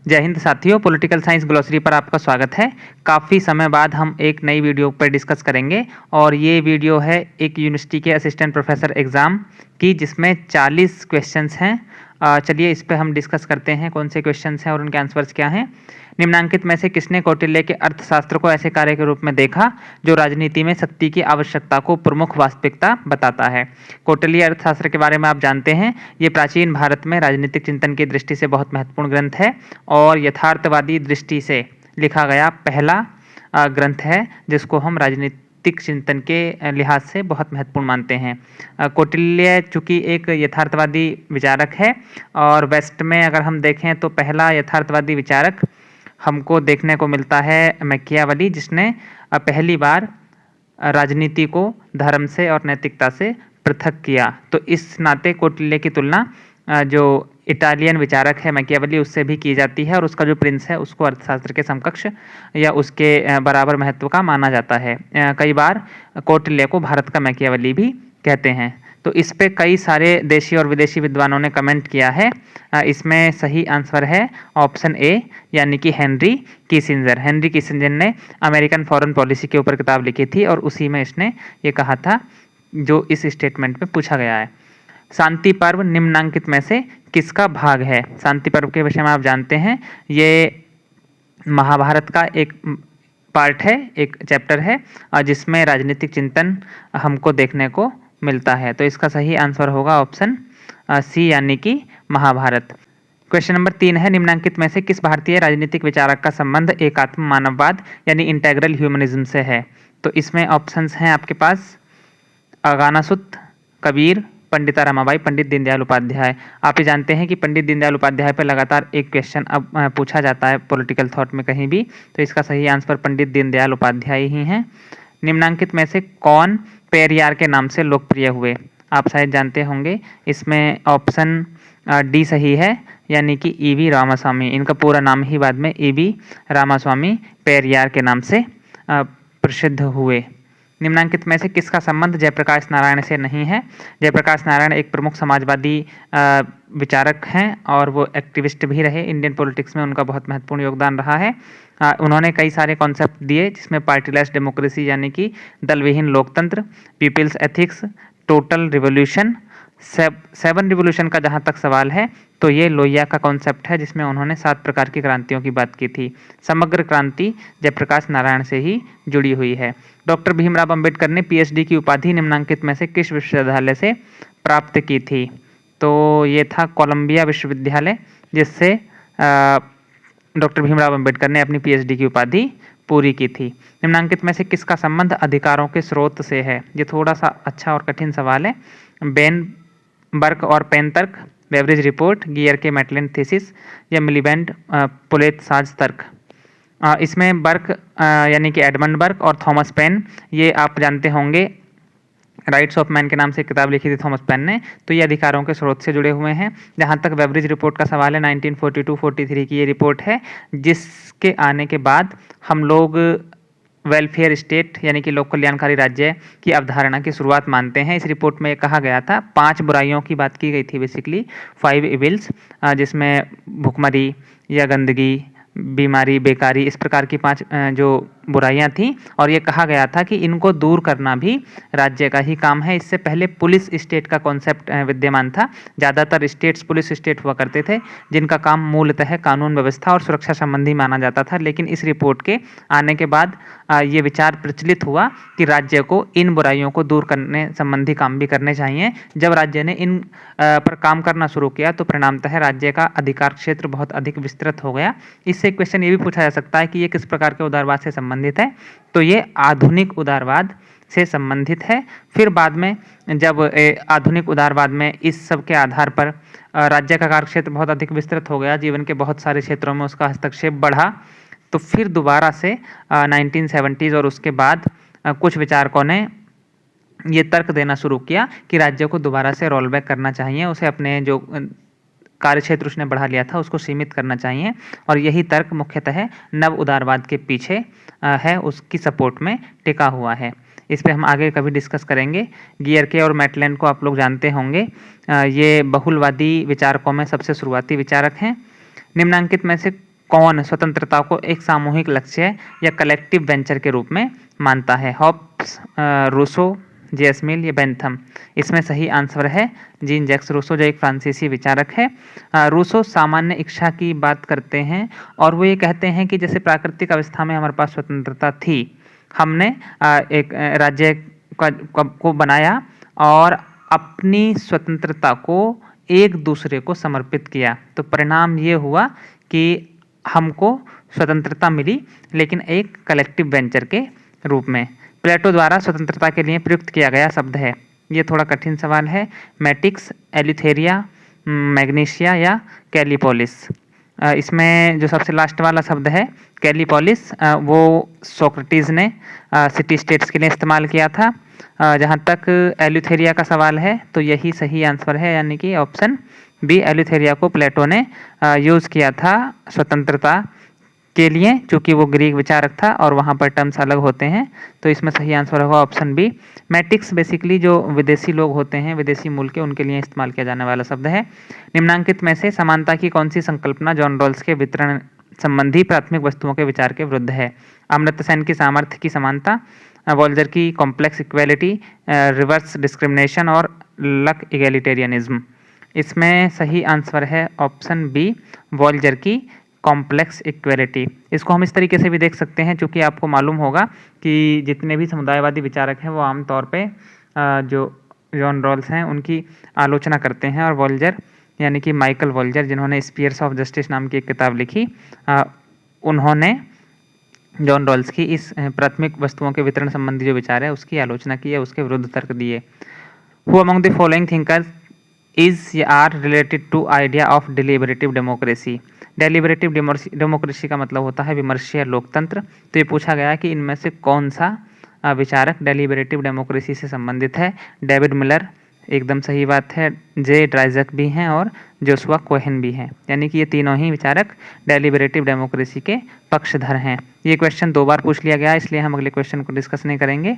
जय हिंद साथियों, political science glossary पर आपका स्वागत है। काफ़ी समय बाद हम एक नई वीडियो पर डिस्कस करेंगे और ये वीडियो है एक यूनिवर्सिटी के असिस्टेंट प्रोफेसर एग्ज़ाम की, जिसमें 40 क्वेश्चंस हैं। चलिए इस पे हम डिस्कस करते हैं कौन से क्वेश्चंस हैं और उनके आंसर्स क्या हैं। निम्नांकित में से किसने कौटिल्य के अर्थशास्त्र को ऐसे कार्य के रूप में देखा जो राजनीति में शक्ति की आवश्यकता को प्रमुख वास्तविकता बताता है। कौटिल्य अर्थशास्त्र के बारे में आप जानते हैं, ये प्राचीन भारत में राजनीतिक चिंतन की दृष्टि से बहुत महत्वपूर्ण ग्रंथ है और यथार्थवादी दृष्टि से लिखा गया पहला ग्रंथ है जिसको हम राजनीतिक चिंतन के लिहाज से बहुत महत्वपूर्ण मानते हैं। कौटिल्य चूंकि एक यथार्थवादी विचारक है और वेस्ट में अगर हम देखें तो पहला यथार्थवादी विचारक हमको देखने को मिलता है मैकियावेली, जिसने पहली बार राजनीति को धर्म से और नैतिकता से पृथक किया। तो इस नाते कौटिल्य की तुलना जो इटालियन विचारक है मैकियावेली उससे भी की जाती है और उसका जो प्रिंस है उसको अर्थशास्त्र के समकक्ष या उसके बराबर महत्व का माना जाता है। कई बार कौटिल्य को भारत का मैकियावेली भी कहते हैं। तो इस पे कई सारे देशी और विदेशी विद्वानों ने कमेंट किया है। इसमें सही आंसर है ऑप्शन ए, यानी कि हेनरी किसिंजर। हेनरी किसिंजर ने अमेरिकन फॉरेन पॉलिसी के ऊपर किताब लिखी थी और उसी में इसने ये कहा था जो इस स्टेटमेंट में पूछा गया है। शांति पर्व निम्नांकित में से किसका भाग है? शांति पर्व के विषय में आप जानते हैं, ये महाभारत का एक पार्ट है, एक चैप्टर है जिसमें राजनीतिक चिंतन हमको देखने को मिलता है। तो इसका सही आंसर होगा ऑप्शन सी, यानी कि महाभारत। क्वेश्चन नंबर 3 है, निम्नांकित में से किस भारतीय राजनीतिक विचारक का संबंध एकात्म मानववाद यानी इंटेग्रल ह्यूमनिज्म से है? तो इसमें ऑप्शंस हैं आपके पास अगानासुत, कबीर, पंडिता रमाबाई, पंडित दीनदयाल उपाध्याय। आप ये जानते हैं कि पंडित दीनदयाल उपाध्याय पर लगातार एक क्वेश्चन अब पूछा जाता है पॉलिटिकल थॉट में कहीं भी, तो इसका सही आंसर पंडित दीनदयाल उपाध्याय ही हैं। निम्नांकित में से कौन पेरियार के नाम से लोकप्रिय हुए? आप शायद जानते होंगे, इसमें ऑप्शन डी सही है, यानी कि ईवी रामास्वामी। इनका पूरा नाम ही बाद में ईवी रामास्वामी पेरियार के नाम से प्रसिद्ध हुए। निम्नांकित में से किसका संबंध जयप्रकाश नारायण से नहीं है? जयप्रकाश नारायण एक प्रमुख समाजवादी विचारक हैं और वो एक्टिविस्ट भी रहे। इंडियन पॉलिटिक्स में उनका बहुत महत्वपूर्ण योगदान रहा है। उन्होंने कई सारे कॉन्सेप्ट दिए जिसमें पार्टीलेस डेमोक्रेसी यानी कि दलविहीन लोकतंत्र, people's ethics, total revolution, 7 revolution का जहाँ तक सवाल है तो ये लोहिया का कॉन्सेप्ट है जिसमें उन्होंने 7 प्रकार की क्रांतियों की बात की थी। समग्र क्रांति जयप्रकाश नारायण से ही जुड़ी हुई है। डॉक्टर भीमराव अंबेडकर ने पीएचडी की उपाधि निम्नांकित में से किस विश्वविद्यालय से प्राप्त की थी? तो ये था कोलंबिया विश्वविद्यालय, जिससे डॉक्टर भीमराव अंबेडकर ने अपनी पीएचडी की उपाधि पूरी की थी। निम्नांकित में से किसका संबंध अधिकारों के स्रोत से है? ये थोड़ा सा अच्छा और कठिन सवाल है। बेन बर्क और पेन तर्क, बेवरेज रिपोर्ट, गियर के मैटलैंड थीसिस या मिलीबैंड पुलेट साज तर्क। इसमें बर्क यानी कि एडमंड बर्क और थॉमस पेन, ये आप जानते होंगे राइट्स ऑफ मैन के नाम से किताब लिखी थी थॉमस पेन ने, तो ये अधिकारों के स्रोत से जुड़े हुए हैं। जहाँ तक बेवरेज रिपोर्ट का सवाल है, 1942-43 की ये रिपोर्ट है जिसके आने के बाद हम लोग वेलफेयर स्टेट यानी कि लोक कल्याणकारी राज्य की अवधारणा की शुरुआत मानते हैं। इस रिपोर्ट में कहा गया था 5 बुराइयों की बात की गई थी, बेसिकली 5 इविल्स, जिसमें भुखमरी या गंदगी, बीमारी, बेकारी, इस प्रकार की 5 जो बुराइयां थीं और ये कहा गया था कि इनको दूर करना भी राज्य का ही काम है। इससे पहले पुलिस स्टेट का कॉन्सेप्ट विद्यमान था। ज़्यादातर स्टेट्स पुलिस स्टेट हुआ करते थे जिनका काम मूलतः कानून व्यवस्था और सुरक्षा संबंधी माना जाता था, लेकिन इस रिपोर्ट के आने के बाद ये विचार प्रचलित हुआ कि राज्य को इन बुराइयों को दूर करने संबंधी काम भी करने चाहिए। जब राज्य ने इन पर काम करना शुरू किया तो परिणामतः राज्य का अधिकार क्षेत्र बहुत अधिक विस्तृत हो गया। इससे क्वेश्चन ये भी पूछा जा सकता है कि ये किस प्रकार के उदारवाद से संबंधित है? तो ये आधुनिक उदारवाद से संबंधित है। फिर बाद में जब आधुनिक उदारवाद में इस सब के आधार पर राज्य का कार्यक्षेत्र बहुत अधिक विस्तृत हो गया, जीवन के बहुत सारे क्षेत्रों में उसका हस्तक्षेप बढ़ा, तो फिर दोबारा से 1970s और उसके बाद कुछ विचारकों ने ये तर्क देना शुरू किया कि राज्य को दोबारा से रोल बैक करना चाहिए, उसे अपने जो कार्यक्षेत्र उसने बढ़ा लिया था उसको सीमित करना चाहिए, और यही तर्क मुख्यतः नव उदारवाद के पीछे है, उसकी सपोर्ट में टिका हुआ है। इस पे हम आगे कभी डिस्कस करेंगे। गियर के और मैटलैंड को आप लोग जानते होंगे, ये बहुलवादी विचारकों में सबसे शुरुआती विचारक हैं। निम्नांकित में से कौन स्वतंत्रता को एक सामूहिक लक्ष्य या कलेक्टिव वेंचर के रूप में मानता है? Hobbs, Rousseau, JS. मिल या बेंथम? इसमें सही आंसर है जीन जैक्स रूसो, जो एक फ्रांसीसी विचारक है। रूसो सामान्य इच्छा की बात करते हैं और वो ये कहते हैं कि जैसे प्राकृतिक अवस्था में हमारे पास स्वतंत्रता थी, हमने एक राज्य को बनाया और अपनी स्वतंत्रता को एक दूसरे को समर्पित किया, तो परिणाम ये हुआ कि हमको स्वतंत्रता मिली, लेकिन एक कलेक्टिव वेंचर के रूप में। प्लेटो द्वारा स्वतंत्रता के लिए प्रयुक्त किया गया शब्द है, ये थोड़ा कठिन सवाल है, मैटिक्स, एल्यूथेरिया, मैग्नीशिया या कैलिपोलिस? इसमें जो सबसे लास्ट वाला शब्द है कैलिपोलिस, वो सोक्रेटिस ने सिटी स्टेट्स के लिए इस्तेमाल किया था। जहाँ तक एल्यूथेरिया का सवाल है तो यही सही आंसर है, यानी कि ऑप्शन बी, एल्यूथेरिया को प्लेटो ने यूज़ किया था स्वतंत्रता के लिए, चूँकि वो ग्रीक विचारक था और वहाँ पर टर्म्स अलग होते हैं, तो इसमें सही आंसर होगा ऑप्शन बी। मैटिक्स बेसिकली जो विदेशी लोग होते हैं, विदेशी मूल के, उनके लिए इस्तेमाल किया जाने वाला शब्द है। निम्नांकित में से समानता की कौन सी संकल्पना जॉन रॉल्स के वितरण संबंधी प्राथमिक वस्तुओं के विचार के विरुद्ध है? अमर्त्य सेन की सामर्थ्य की समानता, वॉल्जर की कॉम्प्लेक्स इक्वेलिटी, रिवर्स डिस्क्रिमिनेशन और लक इगैलिटेरियनिज्म? इसमें सही आंसर है ऑप्शन बी, वॉल्जर की कॉम्प्लेक्स इक्वेलिटी। इसको हम इस तरीके से भी देख सकते हैं, चूँकि आपको मालूम होगा कि जितने भी समुदायवादी विचारक हैं वो आमतौर पे जो जॉन रॉल्स हैं उनकी आलोचना करते हैं, और वॉल्जर यानी कि माइकल वॉल्जर, जिन्होंने स्पीयर्स ऑफ जस्टिस नाम की एक किताब लिखी, उन्होंने जॉन रॉल्स की इस प्राथमिक वस्तुओं के वितरण संबंधी जो विचार है उसकी आलोचना की है, उसके विरुद्ध तर्क दिए। Who among the following thinkers is या are related to idea of deliberative democracy? Deliberative democracy का मतलब होता है विमर्शीय लोकतंत्र। तो ये पूछा गया कि इनमें से कौन सा विचारक डेलिबरेटिव डेमोक्रेसी से संबंधित है? डेविड मिलर, एकदम सही बात है, जे ड्राइजक भी हैं और जोशुआ कोहेन भी हैं, यानी कि ये तीनों ही विचारक डेलिबरेटिव डेमोक्रेसी के पक्षधर हैं। ये क्वेश्चन 2 बार पूछ लिया गया, इसलिए हम अगले क्वेश्चन को डिस्कस नहीं करेंगे।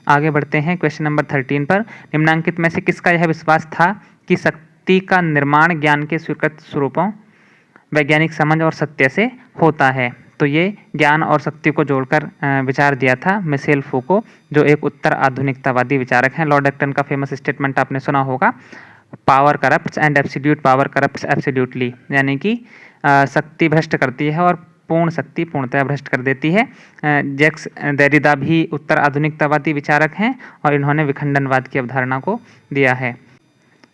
आगे बढ़ते हैं क्वेश्चन नंबर 13 पर। निम्नांकित में से किसका यह विश्वास था कि शक्ति का निर्माण ज्ञान के स्वीकृत स्वरूपों, वैज्ञानिक समझ और सत्य से होता है? तो ये ज्ञान और शक्ति को जोड़कर विचार दिया था मिशेल फूको, जो एक उत्तर आधुनिकतावादी विचारक हैं। लॉर्ड एक्टन का फेमस स्टेटमेंट आपने सुना होगा, power corrupts and absolute power corrupts absolutely, यानी कि शक्ति भ्रष्ट करती है और पूर्ण शक्ति पूर्णतः भ्रष्ट कर देती है। जैक्स देरिडा भी उत्तर आधुनिकतावादी विचारक हैं और इन्होंने विखंडनवाद की अवधारणा को दिया है।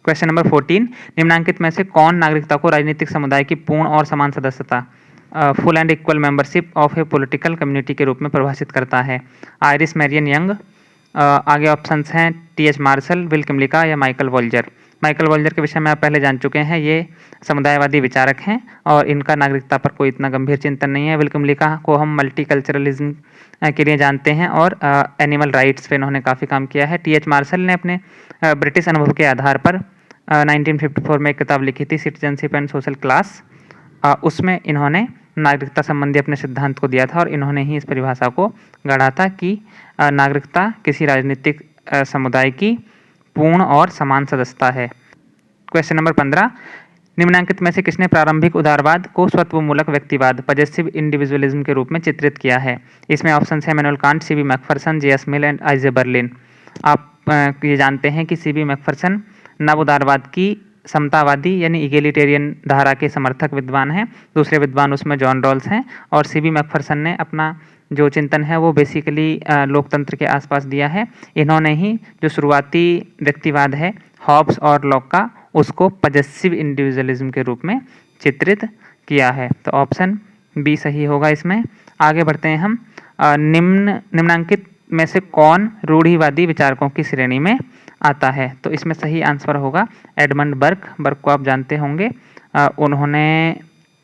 क्वेश्चन नंबर 14, निम्नांकित में से कौन नागरिकता को राजनीतिक समुदाय की पूर्ण और समान सदस्यता, full and equal membership of A political community के रूप में परिभाषित करता है? आयरिस मैरियन यंग, आगे ऑप्शंस हैं टी.एच. मार्शल, विल किमलिका या माइकल वॉल्जर? माइकल वॉल्जर के विषय में आप पहले जान चुके हैं, ये समुदायवादी विचारक हैं और इनका नागरिकता पर कोई इतना गंभीर चिंतन नहीं है। विल किमलिका को हम मल्टीकल्चरलिज्म के लिए जानते हैं और एनिमल राइट्स पे इन्होंने काफ़ी काम किया है। टी.एच. मार्शल ने अपने ब्रिटिश अनुभव के आधार पर 1954 में एक किताब लिखी थी, सिटीजनशिप एंड सोशल क्लास, उसमें इन्होंने नागरिकता संबंधी अपने सिद्धांत को दिया था और इन्होंने ही इस परिभाषा को गढ़ा था कि नागरिकता किसी राजनीतिक समुदाय की पूर्ण और समान सदस्यता है। क्वेश्चन नंबर 15, निम्नांकित में से किसने प्रारंभिक उदारवाद को स्वत्वमूलक व्यक्तिवाद, पजेसिव इंडिविजुअलिज्म के रूप में चित्रित किया है? इसमें ऑप्शन है Immanuel Kant, C B. Macpherson, J S. Mill and Isaiah Berlin. आप ये जानते हैं कि सी.बी. मैकफरसन नव उदारवाद की समतावादी यानी इगेलिटेरियन धारा के समर्थक विद्वान हैं। दूसरे विद्वान उसमें जॉन रॉल्स हैं और सी.बी. मैकफरसन ने अपना जो चिंतन है वो बेसिकली लोकतंत्र के आसपास दिया है। इन्होंने ही जो शुरुआती व्यक्तिवाद है हॉब्स और लॉक का, उसको पजेसिव इंडिविजुअलिज्म के रूप में चित्रित किया है। तो ऑप्शन बी सही होगा इसमें। आगे बढ़ते हैं हम। निम्नांकित में से कौन रूढ़िवादी विचारकों की श्रेणी में आता है? तो इसमें सही आंसर होगा एडमंड बर्क। बर्क को आप जानते होंगे, उन्होंने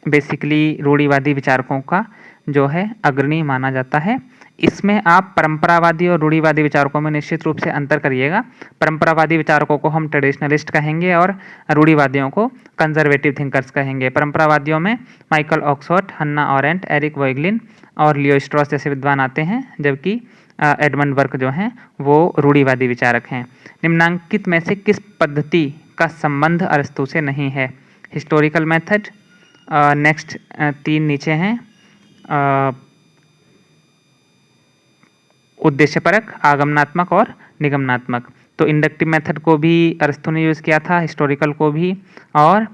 बेसिकली रूढ़िवादी विचारकों का जो है अग्रणी माना जाता है। इसमें आप परंपरावादी और रूढ़िवादी विचारकों में निश्चित रूप से अंतर करिएगा। परंपरावादी विचारकों को हम ट्रेडिशनलिस्ट कहेंगे और रूढ़िवादियों को कंजर्वेटिव थिंकर्स कहेंगे। परंपरावादियों में माइकल ऑक्सफोर्ड, हन्ना ऑरेंट, एरिक वॉइगलिन और लियो स्ट्रॉस जैसे विद्वान आते हैं, जबकि एडमंड बर्क जो हैं वो रूढ़िवादी विचारक हैं। निम्नांकित में से किस पद्धति का संबंध अरस्तू से नहीं है? हिस्टोरिकल मेथड, नेक्स्ट 3 नीचे हैं, उद्देश्यपरक, आगमनात्मक और निगमनात्मक। तो इंडक्टिव मेथड को भी अरस्तू ने यूज़ किया था, हिस्टोरिकल को भी और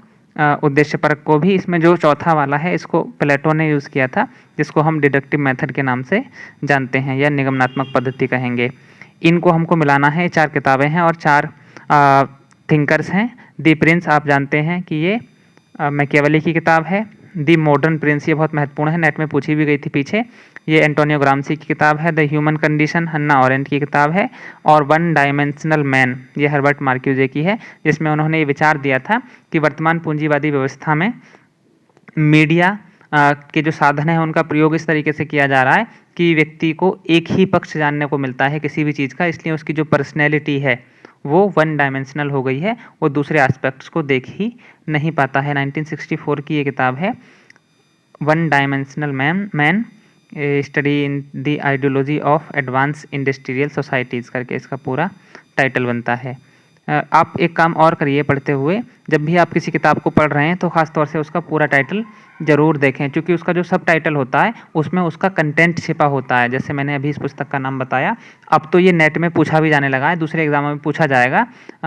उद्देश्यपरक को भी। इसमें जो चौथा वाला है इसको प्लेटो ने यूज़ किया था, जिसको हम डिडक्टिव मेथड के नाम से जानते हैं या निगमनात्मक पद्धति कहेंगे। इनको हमको मिलाना है। 4 किताबें हैं और 4 थिंकर्स हैं। दी प्रिंस आप जानते हैं कि ये मैकियावेली की किताब है। दी मॉडर्न प्रिंस ये बहुत महत्वपूर्ण है, नेट में पूछी भी गई थी पीछे। ये एंटोनियो ग्राम्सी की किताब है। The human condition Hannah Arendt की किताब है। और वन डायमेंशनल मैन ये हर्बर्ट मार्क्यूजे की है, जिसमें उन्होंने ये विचार दिया था कि वर्तमान पूंजीवादी व्यवस्था में मीडिया के जो साधन हैं उनका प्रयोग इस तरीके से किया जा रहा है कि व्यक्ति को एक ही पक्ष जानने को मिलता है किसी भी चीज़ का, इसलिए उसकी जो पर्सनैलिटी है वो वन डायमेंशनल हो गई है, वो दूसरे एस्पेक्ट्स को देख ही नहीं पाता है। 1964 की ये किताब है, one dimensional man study in the ideology of advance industrial societies करके इसका पूरा टाइटल बनता है। आप एक काम और करिए पढ़ते हुए, जब भी आप किसी किताब को पढ़ रहे हैं तो ख़ास तौर से उसका पूरा टाइटल ज़रूर देखें, क्योंकि उसका जो सब टाइटल होता है उसमें उसका कंटेंट छिपा होता है। जैसे मैंने अभी इस पुस्तक का नाम बताया, अब तो ये नेट में पूछा भी जाने लगा है, दूसरे एग्जामों में पूछा जाएगा।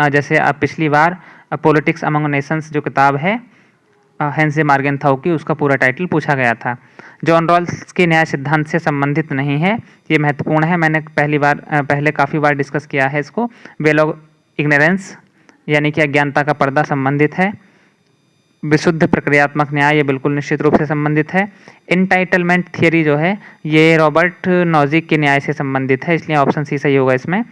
जैसे आप पिछली बार पॉलिटिक्स अमंग नेशंस जो किताब है हेंसे मार्गेनथाउ की, उसका पूरा टाइटल पूछा गया था। जॉन रॉल्स के न्याय सिद्धांत से संबंधित नहीं है, ये महत्वपूर्ण है, मैंने पहले काफ़ी बार डिस्कस किया है इसको। वेल ऑफ इग्नोरेंस यानी कि अज्ञानता का पर्दा संबंधित है। विशुद्ध प्रक्रियात्मक न्याय ये बिल्कुल निश्चित रूप से संबंधित है। एंटाइटलमेंट थियरी जो है ये रॉबर्ट नॉजिक के न्याय से संबंधित है, इसलिए ऑप्शन सी सही होगा इसमें।